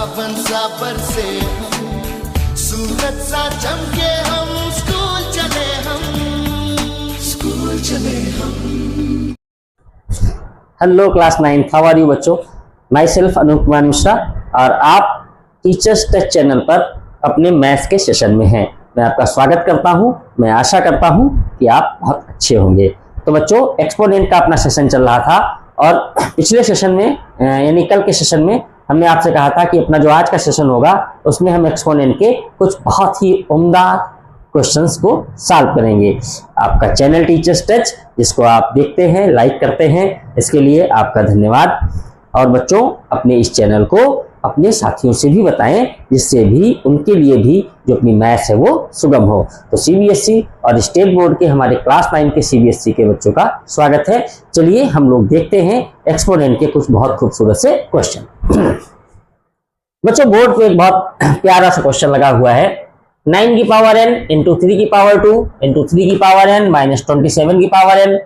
सावन सा बरसे सूरज सा चमके हम स्कूल चले हम। Hello class 9th, how are you बच्चों। माई सेल्फ अनूप कुमार मिश्रा और आप टीचर्स टच चैनल पर अपने मैथ्स के सेशन में हैं। मैं आपका स्वागत करता हूं। मैं आशा करता हूं कि आप बहुत अच्छे होंगे। तो बच्चों, एक्सपोनेंट का अपना सेशन चल रहा था और पिछले सेशन में यानी कल के सेशन में हमने आपसे कहा था कि अपना जो आज का सेशन होगा उसमें हम एक्सपोनेंट के कुछ बहुत ही उम्दा क्वेश्चंस को सॉल्व करेंगे। आपका चैनल टीचर्स टच, जिसको आप देखते हैं, लाइक करते हैं, इसके लिए आपका धन्यवाद। और बच्चों, अपने इस चैनल को अपने साथियों से भी बताएं, जिससे भी उनके लिए भी जो अपनी मैथ्स है वो सुगम हो। तो सीबीएसई और स्टेट बोर्ड के हमारे क्लास 9 के सीबीएसई के बच्चों का स्वागत है। चलिए हम लोग देखते हैं एक्सपोनेंट के कुछ बहुत खूबसूरत से क्वेश्चन। बच्चों, बोर्ड पे एक बहुत प्यारा सा क्वेश्चन लगा हुआ है। 9 की पावर n इंटू 3 की पावर 2 इंटू 3 की पावर n माइनस 27 की पावर n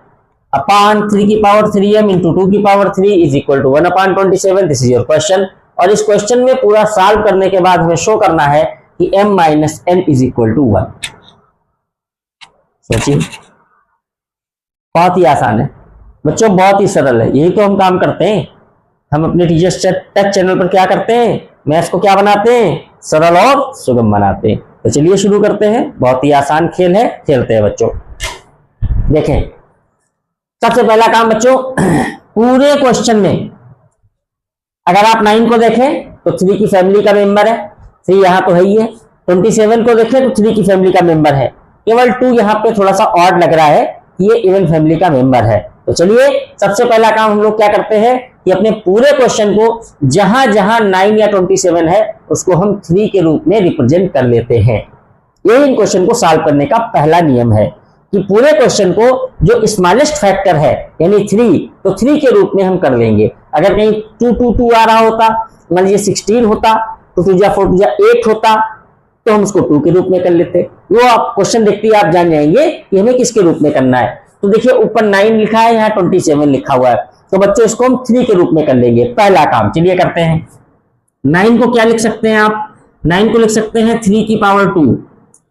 अपॉन 3 की पावर 3m इंटू 2 की power 3 is equal to 1 upon 27। This is your question. और इस क्वेश्चन में पूरा सॉल्व करने के बाद हमें शो करना है कि m minus n is equal to 1। सोचिए, बहुत ही आसान है बच्चों, बहुत ही सरल है। यही तो हम काम करते हैं। हम अपने टीचर्स टच चैनल पर क्या करते हैं, मैथ्स को क्या बनाते हैं, सरल और सुगम बनाते हैं। तो चलिए शुरू करते हैं। बहुत ही आसान खेल है, खेलते हैं बच्चों। देखें, सबसे पहला काम बच्चों, पूरे क्वेश्चन में अगर आप 9 को देखें तो 3 की फैमिली का मेंबर है, 3 यहाँ तो है ही है। 27 को देखें तो 3 की फैमिली का मेंबर है। केवल 2 यहाँ पे थोड़ा सा ऑड लग रहा है कि ये इवन फैमिली का मेंबर है। तो चलिए, सबसे पहला काम हम लोग क्या करते हैं कि अपने पूरे क्वेश्चन को जहां जहां 9 या 27 है उसको हम 3 के रूप में रिप्रेजेंट कर लेते हैं। ये इन क्वेश्चन को सॉल्व करने का पहला नियम है कि पूरे क्वेश्चन को जो स्मॉलेस्ट फैक्टर है यानी 3, तो 3 के रूप में हम कर लेंगे। अगर कहीं 2 2 2 आ रहा होता, मान लीजिए 16 होता, तो 2 4 2 8 होता, तो हम उसको 2 के रूप में कर लेते। वो आप क्वेश्चन देखते ही आप जान जाएंगे कि हमें किसके रूप में करना है। तो देखिए, ऊपर 9 लिखा है, यहाँ 27 लिखा हुआ है, तो बच्चों इसको हम 3 के रूप में कर लेंगे। पहला काम चलिए करते हैं। 9 को क्या लिख सकते हैं आप, 9 को लिख सकते हैं 3 की पावर 2।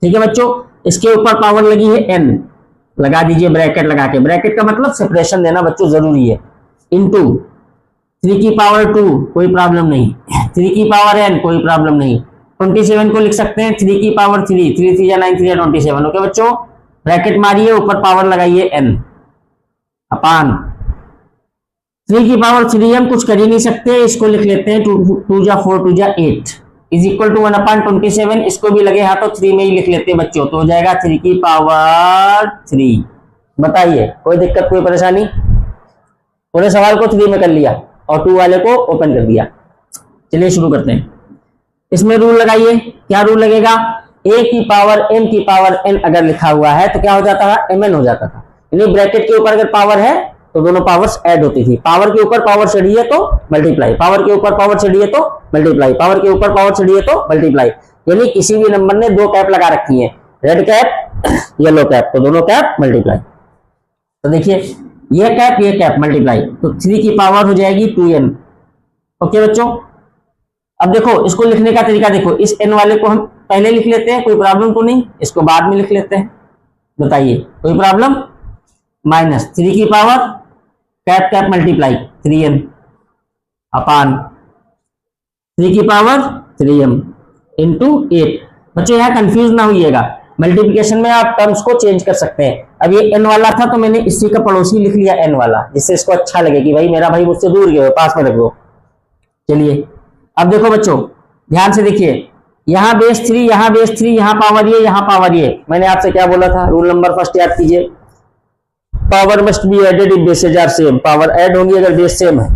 ठीक है बच्चों, इसके ऊपर पावर लगी है n, लगा दीजिए ब्रैकेट लगा के। ब्रैकेट का मतलब सेपरेशन देना बच्चों जरूरी है। इनटू 3 की पावर 2, कोई प्रॉब्लम नहीं। 3 की पावर n, कोई प्रॉब्लम नहीं। 27 को लिख सकते हैं 3 की पावर 3, 3 3 9 3 27। ओके बच्चों, ब्रैकेट मारिए, ऊपर पावर लगाइए n अपान 3 की पावर 3m, कुछ कर ही नहीं सकते, इसको लिख लेते हैं 2 जा 4 2 जा 8 इज इक्वल टू 1 अपॉन 27। इसको भी लगे हाथ तो 3 में ही लिख लेते हैं बच्चों, तो हो जाएगा 3 की पावर 3। बताइए, कोई दिक्कत, कोई परेशानी? पूरे सवाल को 3 में कर लिया और 2 वाले को ओपन कर दिया। चलिए शुरू करते हैं। इसमें रूल लगाइए। क्या रूल लगेगा, a की पावर m की पावर n अगर लिखा हुआ है तो क्या हो जाता था, mn हो जाता था। यानी ब्रैकेट के ऊपर अगर पावर है तो दोनों पावर्स ऐड होती थी। पावर के ऊपर पावर चढ़ी है तो मल्टीप्लाई, पावर के ऊपर पावर चढ़ी है तो मल्टीप्लाई, पावर के ऊपर पावर चढ़ी है तो मल्टीप्लाई। यानी किसी भी नंबर ने 2 कैप लगा रखी है, रेड कैप येलो कैप, तो दोनों कैप मल्टीप्लाई। तो देखिए, ये कैप मल्टीप्लाई, तो 3 की पावर हो जाएगी 2n। ओके बच्चों, अब देखो इसको लिखने का तरीका देखो। इस n वाले को हम पहले लिख लेते हैं, कोई प्रॉब्लम तो नहीं, इसको बाद में लिख लेते हैं। बताइए, कोई प्रॉब्लम? माइनस 3 की power cap multiply 3n upon 3 की पावर 3m इंटू 8। बच्चों यहाँ कंफ्यूज ना होइएगा, मल्टीप्लिकेशन में आप टर्म्स को चेंज कर सकते हैं। अब ये n वाला था तो मैंने इसी का पड़ोसी लिख लिया n वाला, जिससे इसको अच्छा लगे कि भाई मेरा भाई मुझसे दूर गया, पास में रख दो। चलिए अब देखो बच्चों, ध्यान से देखिए, यहाँ बेस 3, यहाँ बेस 3, यहाँ पावर ये, यहाँ पावर ये। मैंने आपसे क्या बोला था, रूल नंबर फर्स्ट याद कीजिए, power must be added if bases are same. Power add होंगी अगर बेस सेम है,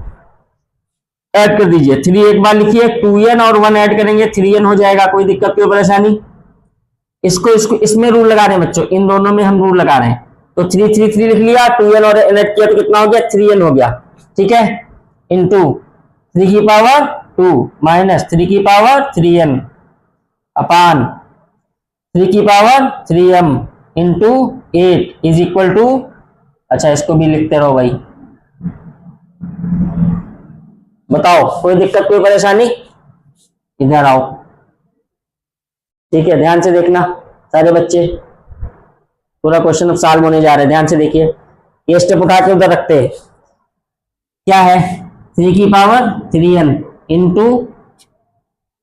ऐड कर दीजिए। 3 एक बार लिखिए, 2n और 1 ऐड करेंगे 3n हो जाएगा, कोई दिक्कत कोई परेशानी? इसको इसमें रूल लगा रहे हैं बच्चों, इन दोनों में हम रूल लगा रहे हैं। तो 3 3 3 लिख लिया, 2n और n ऐड किया तो कितना हो गया, 3n हो गया। ठीक है, इंटू 3 की पावर 2 माइनस 3 की पावर 3n अपान 3 की power 3m into 8 is equal to, अच्छा इसको भी लिखते रहो भाई। बताओ, कोई दिक्कत कोई परेशानी? इधर आओ, ठीक है, ध्यान से देखना सारे बच्चे, पूरा क्वेश्चन अब सॉल्व होने जा रहे हैं, ध्यान से देखिए। ये स्टेप उठा के उधर रखते हैं, क्या है 3 की पावर 3n इंटू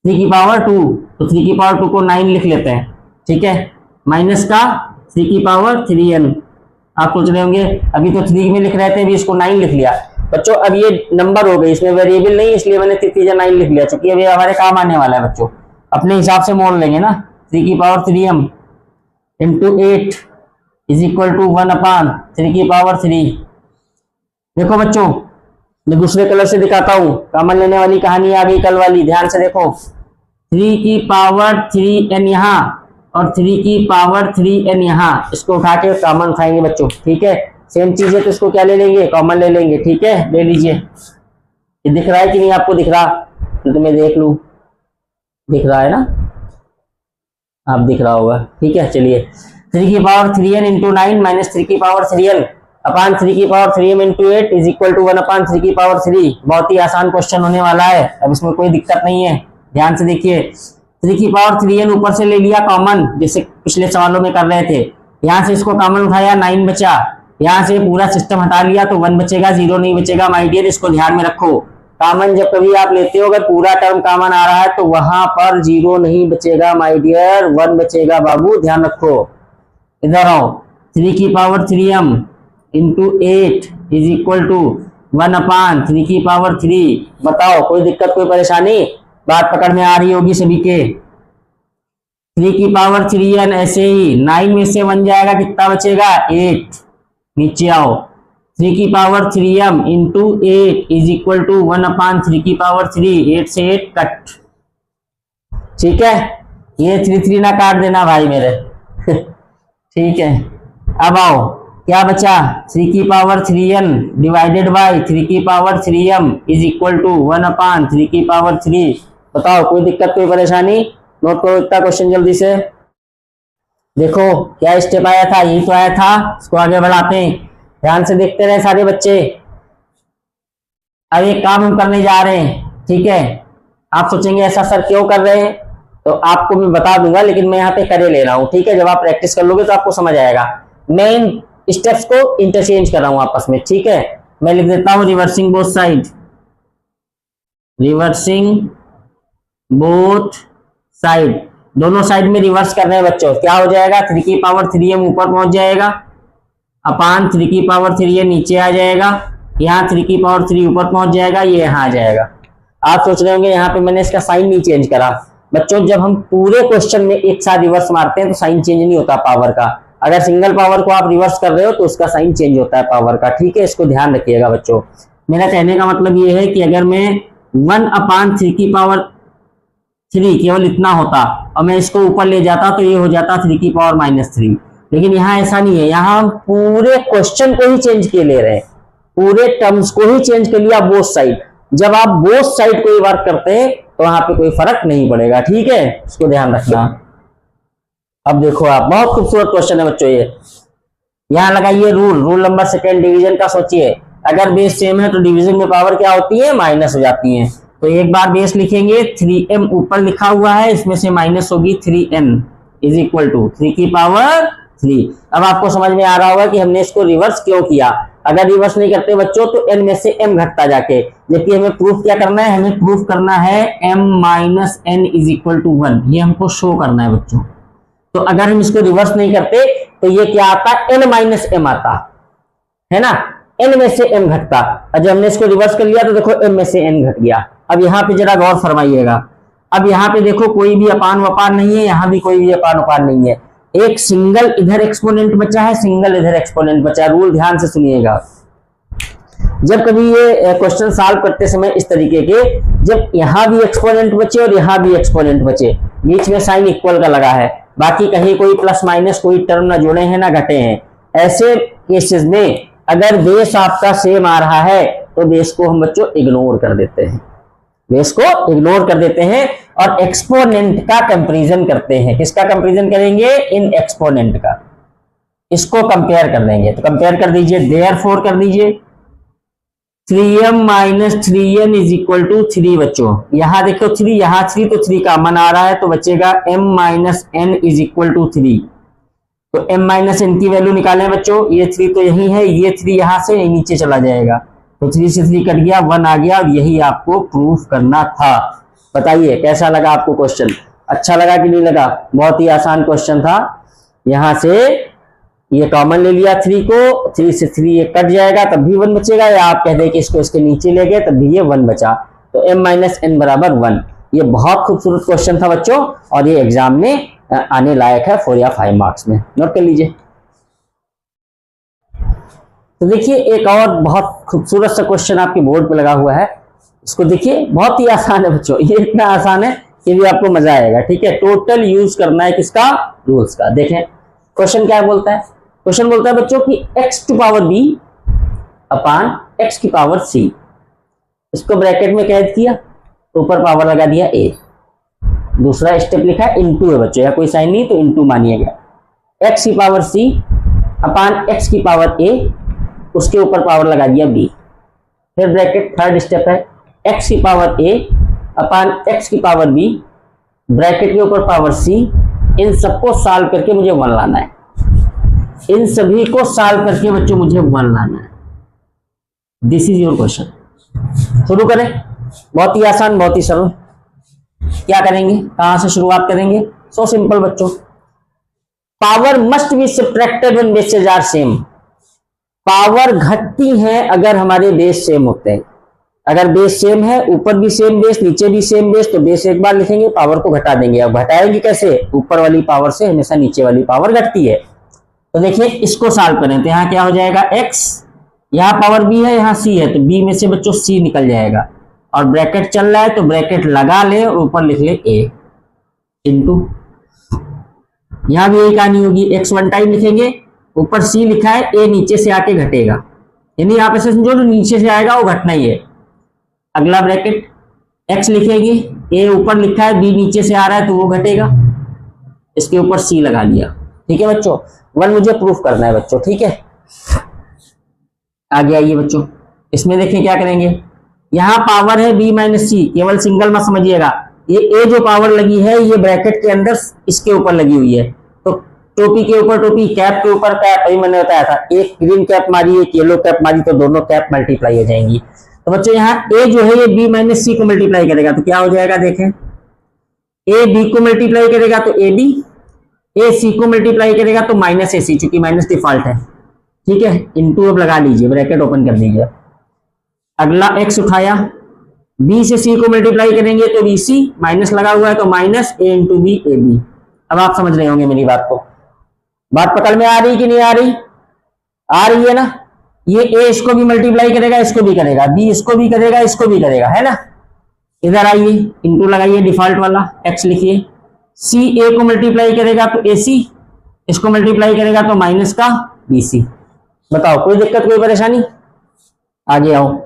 3 की पावर 2, तो 3 की पावर 2 को 9 लिख लेते हैं, ठीक है, माइनस का 3 की पावर 3n। आप सोच रहे होंगे अभी तो 3 में लिख रहे थे, अभी इसको 9 लिख लिया। बच्चों अब ये नंबर हो गई, इसमें वेरिएबल नहीं, इसलिए मैंने 9 लिख लिया, क्योंकि अभी हमारे काम आने वाला है बच्चों। अपने हिसाब से मोड़ लेंगे ना, 3 की power 3m into 8 is equal to 1/3 की पावर 3। देखो बच्चों मैं दूसरे कलर से दिखाता हूं, कॉमन लेने वाली कहानी आ गई कल वाली, ध्यान से देखो। 3 की पावर 3n यहाँ और 3 की पावर 3n यहाँ, इसको उठा के कॉमन उठाएंगे बच्चों, ठीक है। सेम चीज है तो इसको क्या ले लेंगे, कॉमन ले लेंगे, ठीक है, ले लीजिए। ये दिख रहा है कि नहीं आपको, दिख रहा तो मैं देख लूं, दिख रहा है ना, आप दिख रहा होगा, ठीक है। चलिए 3 की पावर 3n इंटू 9 माइनस 3 की पावर 3n अपान 3 की power 3m into 8 is equal to 1/3 की पावर 3। बहुत ही आसान क्वेश्चन होने वाला है, अब इसमें कोई दिक्कत नहीं है, ध्यान से देखिए। 3 की पावर 3n ऊपर से ले लिया कॉमन, जैसे पिछले सवालों में कर रहे थे, यहां से इसको कॉमन उठाया 9 बचा, यहां से पूरा सिस्टम हटा लिया तो 1 बचेगा, 0 नहीं बचेगा माय डियर, इसको ध्यान में रखो। कॉमन जब कभी आप लेते हो, अगर पूरा टर्म कॉमन आ रहा है तो वहां पर 0 नहीं बचेगा माय डियर, 1 बचेगा बाबू, ध्यान रखो। इधर आओ, 3 की power 3m into 8 is equal to 1/3 की पावर 3। बताओ कोई दिक्कत कोई परेशानी, बात पकड़ में आ रही होगी सभी के। 3 की पावर 3n ऐसे ही 9 में से 1 जाएगा, कितना बचेगा 8, नीचे आओ। 3 की power 3m into 8 is equal to 1/3 की पावर 3, 8 से 8 कट, ठीक है। ये 3 ना काट देना भाई मेरे ठीक है। अब आओ, क्या बचा, 3 की पावर 3n डिवाइडेड बाय 3 की power 3m is equal to 1/3 की पावर 3। बताओ कोई दिक्कत कोई परेशानी, नोट करो इतना क्वेश्चन जल्दी से। देखो क्या स्टेप आया था, यही तो आया था, इसको आगे बढ़ाते हैं, ध्यान से देखते रहे सारे बच्चे। अब एक काम हम करने जा रहे हैं, ठीक है। आप सोचेंगे ऐसा सर क्यों कर रहे हैं, तो आपको मैं बता दूंगा, लेकिन मैं यहाँ पे करे ले रहा हूँ, ठीक है। जब आप प्रैक्टिस कर लोगे तो आपको समझ आएगा। मैं इन स्टेप्स को इंटरचेंज कर रहा हूं आपस में, ठीक है। मैं लिख देता हूं reversing both side, reversing both side, दोनों साइड में रिवर्स कर रहे हैं बच्चों। क्या हो जाएगा, 3 की पावर 3m ऊपर पहुंच जाएगा अपान 3 की पावर 3n नीचे आ जाएगा, यहाँ 3 की पावर 3 ऊपर पहुंच जाएगा, ये यहाँ आ जाएगा। आप सोच रहे होंगे यहाँ पे मैंने इसका साइन नहीं चेंज करा। बच्चों जब हम पूरे क्वेश्चन में एक साथ रिवर्स मारते हैं तो साइन चेंज नहीं होता पावर का। अगर सिंगल पावर को आप रिवर्स कर रहे हो तो उसका साइन चेंज होता है पावर का, ठीक है। इसको ध्यान रखिएगा बच्चों। मेरा कहने का मतलब ये है कि अगर मैं 1/3 की पावर 3 केवल इतना होता और मैं इसको ऊपर ले जाता तो ये हो जाता 3 की पावर -3, लेकिन यहाँ ऐसा नहीं है। यहाँ हम पूरे क्वेश्चन को ही चेंज किए ले रहे हैं, पूरे टर्म्स को ही चेंज कर लिया बोथ साइड। जब आप बोथ साइड को वर्क करते हैं तो वहां पे कोई फर्क नहीं पड़ेगा, ठीक है, इसको ध्यान रखना। अब देखो आप, बहुत खूबसूरत क्वेश्चन है बच्चों ये। यहां लगाइए रूल नंबर सेकेंड डिवीजन का। सोचिए अगर बेस सेम है तो डिवीजन में पावर क्या होती है, माइनस हो जाती है। तो एक बार बेस लिखेंगे, 3m ऊपर लिखा हुआ है, इसमें से माइनस होगी 3n इज इक्वल टू 3 की पावर 3। अब आपको समझ में आ रहा होगा कि हमने इसको रिवर्स क्यों किया। अगर रिवर्स नहीं करते बच्चों तो n में से m घटता जाके, जबकि हमें प्रूफ क्या करना है, हमें प्रूफ करना है m minus n is equal to 1, ये हमको शो करना है बच्चों। तो अगर हम इसको रिवर्स नहीं करते तो ये क्या आता, n माइनस m आता है ना, n में से m घटता। और जब हमने इसको रिवर्स कर लिया तो देखो m में से n घट गया। अब यहाँ पे जरा गौर फरमाइएगा। अब यहाँ पे देखो कोई भी अपान वपान नहीं है, यहाँ भी कोई भी अपान वपान नहीं है, एक सिंगल इधर एक्सपोनेंट बचा है, सिंगल इधर एक्सपोनेंट बचा है। रूल ध्यान से सुनिएगा। जब कभी ये क्वेश्चन सॉल्व करते समय इस तरीके के, जब यहाँ भी एक्सपोनेंट बचे और यहाँ भी एक्सपोनेंट बचे, बीच में साइन इक्वल का लगा है, बाकी कहीं कोई प्लस माइनस कोई टर्म ना जुड़े हैं ना घटे हैं, ऐसे केसेस में अगर बेस आपका सेम आ रहा है तो बेस को हम बच्चों इग्नोर कर देते हैं, बेस को इग्नोर कर देते हैं और एक्सपोनेंट का कंपैरिजन करते हैं। किसका कंपैरिजन करेंगे, इन एक्सपोनेंट का, इसको कंपेयर कर देंगे। तो कंपेयर कर दीजिए, देयरफॉर कर दीजिए, 3m minus 3n is equal to 3 बच्चों। यहां देखो 3, यहां 3 तो 3 कॉमन आ रहा है तो बचेगा m minus n is equal to 3। तो m माइनस n की वैल्यू निकालें बच्चों। ये 3 तो यही है, ये 3 यहां से नीचे चला जाएगा तो 3 से 3 कट गया, 1 आ गया। और यही आपको प्रूफ करना था। बताइए कैसा लगा आपको क्वेश्चन, अच्छा लगा कि नहीं लगा? बहुत ही आसान क्वेश्चन था। यहां से ये कॉमन ले लिया 3 को, 3 से 3 ये कट जाएगा तब भी 1 बचेगा, या आप कह दें कि इसको इसके नीचे ले गए तब भी ये 1 बचा। तो m माइनस n बराबर 1। ये बहुत खूबसूरत क्वेश्चन था बच्चों और ये एग्जाम में आने लायक है 4 या 5 मार्क्स में। नोट कर लीजिए। तो देखिए एक और बहुत खूबसूरत सा क्वेश्चन आपके बोर्ड पे लगा हुआ है, इसको देखिए। बहुत ही आसान है बच्चों, ये इतना आसान है कि भी आपको मजा आएगा। ठीक है, टोटल यूज करना है किसका? रूल्स का। देखें क्वेश्चन क्या बोलता है। क्वेश्चन बोलता है बच्चों कि x to power b upon x की पावर c, इसको ब्रैकेट में कैद किया, ऊपर पावर लगा दिया a। दूसरा स्टेप लिखा है इनटू है बच्चों, या कोई साइन नहीं तो इनटू मानिएगा। x की पावर c अपान x की पावर a, उसके ऊपर पावर लगा दिया b। फिर ब्रैकेट, थर्ड स्टेप है x की पावर a अपान x की पावर b, ब्रैकेट के ऊपर पावर c। इन सबको सॉल्व करके मुझे 1 लाना है। इन सभी को सॉल्व करके बच्चों मुझे 1 लाना है। This is your question. शुरू करें। बहुत ही आसान, बहुत ही सरल। क्या करेंगे, कहां से शुरुआत करेंगे? सो सिंपल बच्चों, power must be subtracted when bases are same. Power घटती है अगर हमारे बेस सेम होते हैं। अगर बेस सेम है, ऊपर भी सेम बेस नीचे भी सेम बेस, तो बेस एक बार लिखेंगे, पावर को घटा देंगे। अब घटाएंगे कैसे? ऊपर वाली पावर से हमेशा नीचे वाली पावर घटती है। तो देखिए इसको सॉल्व करें तो यहाँ क्या हो जाएगा x, यहाँ पावर b है, यहाँ c है, तो b में से बच्चों c निकल जाएगा। और ब्रैकेट चल रहा है तो ब्रैकेट लगा ले और ऊपर लिख ले a इंटू, यहाँ भी यही कहानी होगी। x 1 टाइम लिखेंगे, ऊपर c लिखा है, a नीचे से आके घटेगा, यानी आप ऐसे समझो जो नीचे से आएगा वो घटना ही है। अगला ब्रैकेट x लिखेंगे, a ऊपर लिखा है, b नीचे से आ रहा है तो वो घटेगा, इसके ऊपर c लगा लिया। ठीक है बच्चों, 1 मुझे प्रूफ करना है बच्चों। ठीक है, आगे आइए बच्चों। इसमें देखिए क्या करेंगे, यहाँ पावर है b माइनस सी, केवल सिंगल मत समझिएगा। ये a जो पावर लगी है ये ब्रैकेट के अंदर इसके ऊपर लगी हुई है, तो टोपी के ऊपर टोपी, कैप के ऊपर कैप। अभी मैंने बताया था, एक ग्रीन कैप मारी एक येलो कैप मारी तो दोनों कैप मल्टीप्लाई हो जाएंगी। तो बच्चों यहाँ a जो है ये b माइनस सी को मल्टीप्लाई करेगा तो क्या हो जाएगा, देखें a b को मल्टीप्लाई करेगा तो ab, ए सी को मल्टीप्लाई करेगा तो माइनस ए सी, चूंकि माइनस डिफॉल्ट है। ठीक है, इंटू अब लगा लीजिए, ब्रैकेट ओपन कर दीजिए। अगला x उठाया, b से c को मल्टीप्लाई करेंगे तो बी सी, माइनस लगा हुआ है तो minus a into b a b. अब आप समझ रहे होंगे मेरी बात को। बात पकड़ में आ रही कि नहीं आ रही? आ रही है ना। ये a इसको भी मल्टीप्लाई करेगा, इसको भी करेगा, b इसको भी करेगा, इसको भी करेगा, है ना। इधर आइए, इंटू लगाइए डिफॉल्ट वाला, x लिखिए। सी ए को मल्टीप्लाई करेगा तो ए सी, इसको मल्टीप्लाई करेगा तो माइनस का बी सी। बताओ कोई दिक्कत, कोई परेशानी? आगे आओ।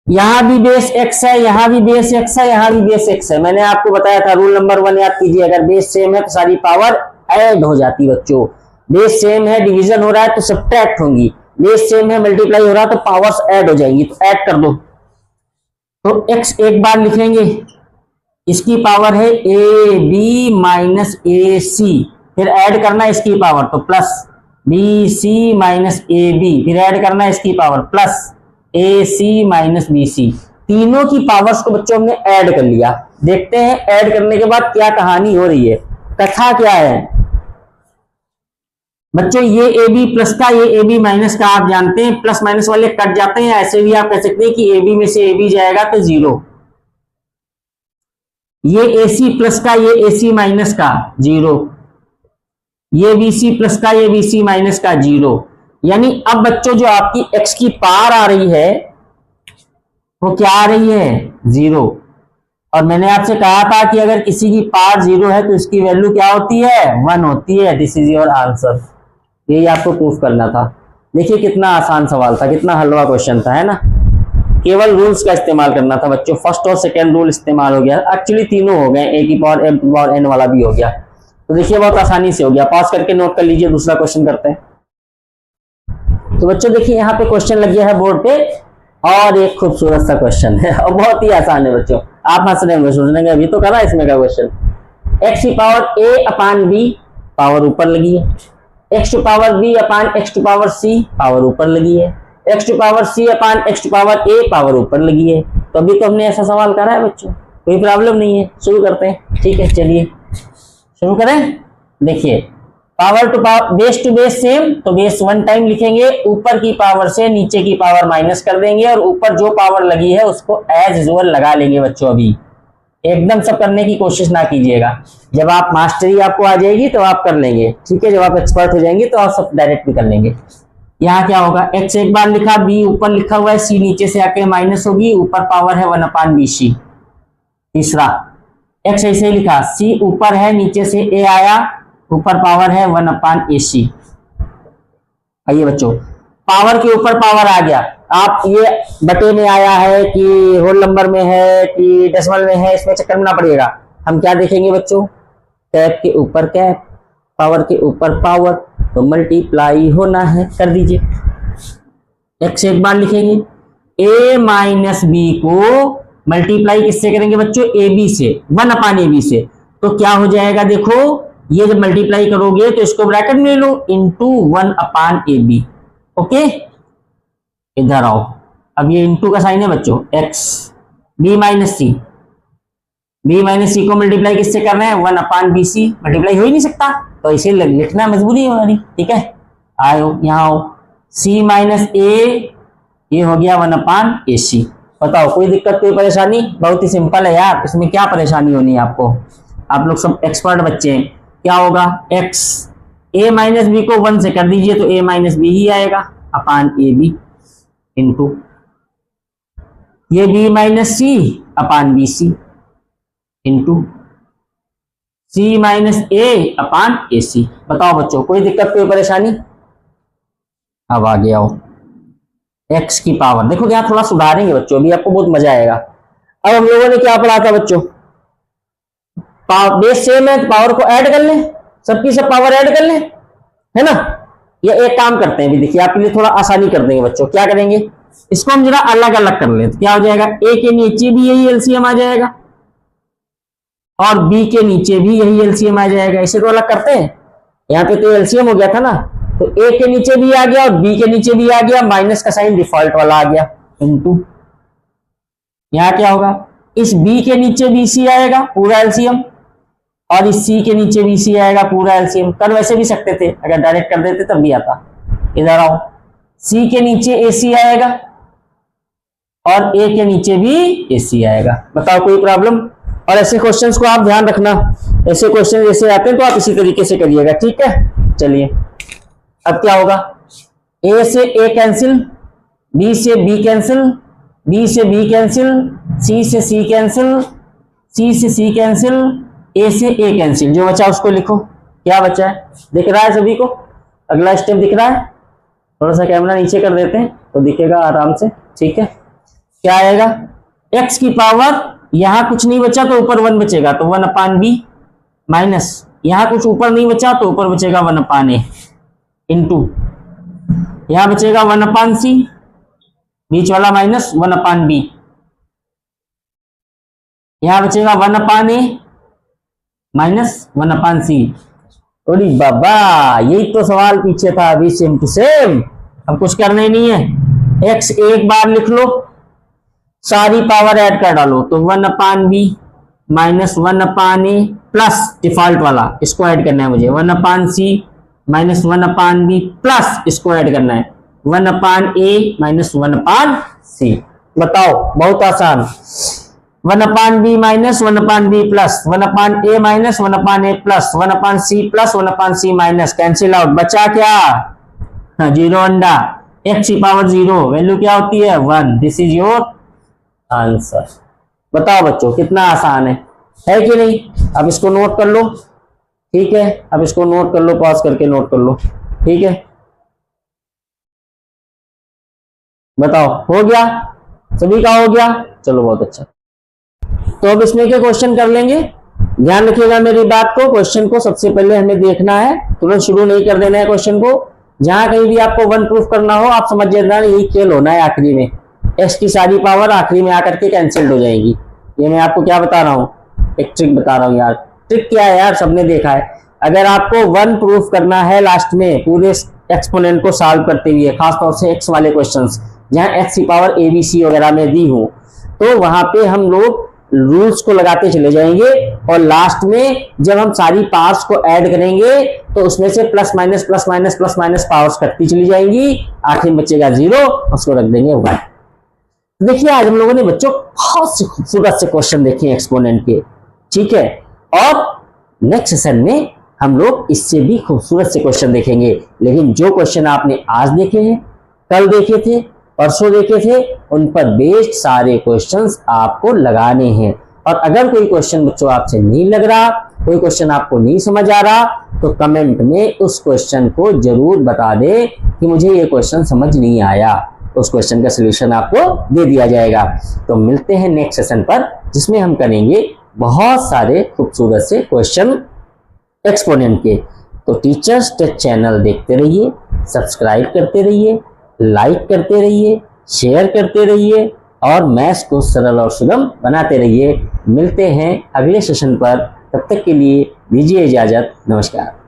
यहां भी बेस x है, यहां भी बेस x है, यहां भी बेस x है। मैंने आपको बताया था रूल नंबर 1 याद कीजिए, अगर बेस सेम है तो सारी पावर ऐड हो जाती बच्चों। बेस सेम है, डिवीजन हो रहा है तो सब्ट्रैक्ट होंगी। बेस सेम है, मल्टीप्लाई हो रहा है तो पावर्स ऐड हो जाएंगी, तो ऐड कर दो। तो x एक बार लिखेंगे, इसकी पावर है ए बी माइनस ए सी, फिर ऐड करना इसकी पावर तो plus b c minus a b, फिर ऐड करना इसकी power plus a c minus b c. तीनों की पावर्स को बच्चों हमने ऐड कर लिया। देखते हैं ऐड करने के बाद क्या कहानी हो रही है, कथा क्या है बच्चों। ये ए बी प्लस का, ये ए बी माइनस का, आप जानते हैं प्लस माइनस वाले कट जाते हैं। ऐसे भी आप कह सकते हैं कि ए बी में से ए बी जाएगा तो 0। ये AC प्लस का, ये AC माइनस का 0, ये BC प्लस का, ये BC माइनस का 0। यानी अब बच्चों जो आपकी x की पावर आ रही है वो क्या आ रही है, 0। और मैंने आपसे कहा था कि अगर किसी की पावर 0 है तो इसकी वैल्यू क्या होती है, 1 होती है। This is your answer. यही आपको प्रूफ करना था। देखिए कितना आसान सवाल था, कितना हलवा क्वेश्चन था, है ना। केवल रूल्स का इस्तेमाल करना था बच्चों। फर्स्ट और सेकंड रूल इस्तेमाल हो गया, एक्चुअली तीनों हो गए, a की पावर m की पावर n वाला भी हो गया। तो देखिए बहुत आसानी से हो गया। पॉज करके नोट कर लीजिए, दूसरा क्वेश्चन करते हैं। तो बच्चों देखिए यहाँ पे क्वेश्चन लग गया है बोर्ड पे, और एक खूबसूरत सा क्वेश्चन है और बहुत ही आसान है बच्चों। आप हंस रहे होंगे, सोच रहे अभी तो करा इसमें का क्वेश्चन। एक्स की power a upon b, power ऊपर लगी है। X to power b upon x to power c, power ऊपर लगी है। X to power c upon x to power a, power ऊपर लगी है। तो अभी तो हमने ऐसा सवाल करा है बच्चों, कोई प्रॉब्लम नहीं है। शुरू करते हैं, ठीक है चलिए शुरू करें। देखिए power to power, base to base same, तो बेस 1 टाइम लिखेंगे, ऊपर की पावर से नीचे की पावर माइनस कर देंगे और ऊपर जो पावर लगी है उसको एज यूजुअल लगा लेंगे बच्चों। अभी एकदम सब करने की कोशिश ना कीजिएगा, जब आप मास्टरी आपको आ जाएगी तो आप कर लेंगे, ठीक है। जब आप एक्सपर्ट हो जाएंगे तो आप सब डायरेक्ट भी कर लेंगे। यहाँ क्या होगा, एक्स एक बार लिखा, बी ऊपर लिखा हुआ है, सी नीचे से आके माइनस होगी, ऊपर पावर है 1/BC। तीसरा एक्स ऐसे ही लिखा, सी ऊपर है, नीचे से ए आया, ऊपर पावर है 1/AC। आइए बच्चों, पावर के ऊपर पावर आ गया। आप ये बटे में आया है कि होल नंबर में है कि डेसिमल में है, इसमें चक्कर में ना पड़िएगा। हम क्या देखेंगे बच्चों, कैप के ऊपर कैप, पावर के ऊपर पावर, तो मल्टीप्लाई होना है, कर दीजिए। एक्स एक बार लिखेंगे, ए माइनस बी को मल्टीप्लाई किससे करेंगे बच्चों, ए बी से, 1/AB से। तो क्या हो जाएगा, देखो ये जब मल्टीप्लाई करोगे तो इसको ब्रैकेट में ले लो, इंटू 1/AB। ओके, इधर आओ, अब ये इंटू का साइन है बच्चों, एक्स बी माइनस सी, बी माइनस सी को मल्टीप्लाई किससे कर रहे हैं, 1/BC। मल्टीप्लाई हो ही नहीं सकता, तो इसे लिखना मजबूरी है हमारी, ठीक है। आओ यहाँ आओ, सी माइनस ए, ये हो गया 1/AC। बताओ कोई दिक्कत कोई परेशानी, बहुत ही सिंपल है यार, इसमें क्या परेशानी होनी है आपको, आप लोग सब एक्सपर्ट बच्चे हैं। क्या होगा, x a माइनस बी को 1 से कर दीजिए तो a माइनस बी ही आएगा अपान AB, इंटू ये b minus c upon BC, into c minus a upon AC। बताओ बच्चों कोई दिक्कत कोई परेशानी। अब आगे आओ, x की पावर देखो, यहाँ थोड़ा सुधारेंगे बच्चों, अभी आपको बहुत मजा आएगा। अब हम लोगों ने क्या पढ़ा था बच्चों, बेस सेम है, पावर को ऐड कर लें, सबकी सब पावर ऐड कर लें, है ना। ये एक काम करते हैं, भी देखिए आपके लिए थोड़ा आसानी कर देंगे बच्चों। क्या करेंगे, इसको हम जरा अलग अलग कर लें, तो क्या हो जाएगा, ए के नीचे भी यही एलसीएम आ जाएगा और बी के नीचे भी यही एलसीएम आ जाएगा। इसे तो अलग करते हैं, यहाँ पे तो एलसीएम हो गया था ना, तो ए के नीचे भी आ गया और बी के नीचे भी आ गया, माइनस का साइन डिफॉल्ट वाला आ गया, इंटू यहाँ क्या होगा, इस बी के नीचे बी सी आएगा पूरा एलसीएम, और इस सी के नीचे भी सी आएगा पूरा एलसीएम। कर वैसे भी सकते थे, अगर डायरेक्ट कर देते तब भी आता। इधर आओ, सी के नीचे AC आएगा और ए के नीचे भी AC आएगा। बताओ कोई प्रॉब्लम। और ऐसे क्वेश्चंस को आप ध्यान रखना, ऐसे क्वेश्चन जैसे आते हैं तो आप इसी तरीके से करिएगा, ठीक है। चलिए अब क्या होगा, ए से ए कैंसिल, बी से बी कैंसिल, बी से बी कैंसिल, सी से सी कैंसिल, सी से सी कैंसिल, ए से ए कैंसिल। जो बचा उसको लिखो, क्या बचा है, दिख रहा है सभी को, अगला स्टेप दिख रहा है। थोड़ा सा कैमरा नीचे कर देते हैं तो दिखेगा आराम से, ठीक है। क्या आएगा, x की पावर, यहां कुछ नहीं बचा तो ऊपर 1 बचेगा, तो 1/B माइनस, यहां कुछ ऊपर नहीं बचा तो ऊपर बचेगा 1/A, इंटू यहां बचेगा 1/C, बीच वाला माइनस 1/B, यहां बचेगा 1/A माइनस 1/C। अरे बाबा यही तो सवाल पीछे था, अभी सेम टू सेम, अब कुछ करना ही नहीं है। x एक बार लिख लो, सारी पावर ऐड कर डालो, तो 1/B minus 1/A plus default वाला, इसको ऐड करना है मुझे, 1/C माइनस 1/B प्लस इसको ऐड करना है 1/A माइनस 1/C। बताओ बहुत आसान, 1/B minus 1/B plus 1/A minus 1/A plus 1/C plus 1/C minus, cancel out, बचा क्या, 0 अंडा, x की पावर 0, वैल्यू क्या होती है 1। This is your answer. बताओ बच्चों कितना आसान है कि नहीं। अब इसको नोट कर लो, ठीक है, अब इसको नोट कर लो, पॉज करके नोट कर लो, ठीक है। बताओ हो गया, सभी का हो गया, चलो बहुत अच्छा। तो अब इसमें के क्वेश्चन कर लेंगे, ध्यान रखिएगा मेरी बात को। क्वेश्चन को सबसे पहले हमें देखना है, तुरंत शुरू नहीं कर देना है क्वेश्चन को, जहां कहीं भी आपको 1 प्रूफ करना हो आप समझ लेना यही खेल होना है आखिरी में। x की सारी पावर आखिरी में आकर के कैंसिल्ड हो जाएंगी। ये मैं आपको क्या बता रहा हूँ, एक ट्रिक बता रहा हूँ यार। ट्रिक क्या है यार, सबने देखा है। अगर आपको 1 प्रूफ करना है लास्ट में पूरे एक्सपोनेंट को सॉल्व करते हुए, खासतौर से x वाले क्वेश्चंस जहां x की पावर ABC वगैरह में दी हो, तो वहां पे हम लोग रूल्स को लगाते चले जाएंगे और लास्ट में जब हम सारी पावर्स को ऐड करेंगे तो उसमें से प्लस माइनस पावर्स कटती चली जाएंगी, आखिर में बचेगा 0, उसको रख देंगे 1। देखिए आज हम लोगों ने बच्चों बहुत से खूबसूरत से क्वेश्चन देखे एक्सपोनेंट के, ठीक है। और नेक्स्ट सेशन में हम लोग इससे भी खूबसूरत से क्वेश्चन देखेंगे। लेकिन जो क्वेश्चन आपने आज देखे हैं, कल देखे थे, परसों देखे थे, उन पर बेस्ड सारे क्वेश्चंस आपको लगाने हैं। और अगर कोई क्वेश्चन बच्चों आपसे नहीं लग रहा, कोई क्वेश्चन आपको नहीं समझ आ रहा, तो कमेंट में उस क्वेश्चन को जरूर बता दें कि मुझे ये क्वेश्चन समझ नहीं आया। उस क्वेश्चन का सलूशन आपको दे दिया जाएगा। तो मिलते हैं नेक्स्ट सेशन पर, जिसमें हम करेंगे बहुत सारे खूबसूरत से क्वेश्चन एक्सपोनेंट के। तो टीचर्स टेक चैनल देखते रहिए, सब्सक्राइब करते रहिए, लाइक करते रहिए, शेयर करते रहिए और मैथ्स को सरल और सुगम बनाते रहिए। मिलते हैं अगले सेशन पर, तब तक के लिए दीजिए इजाजत, नमस्कार।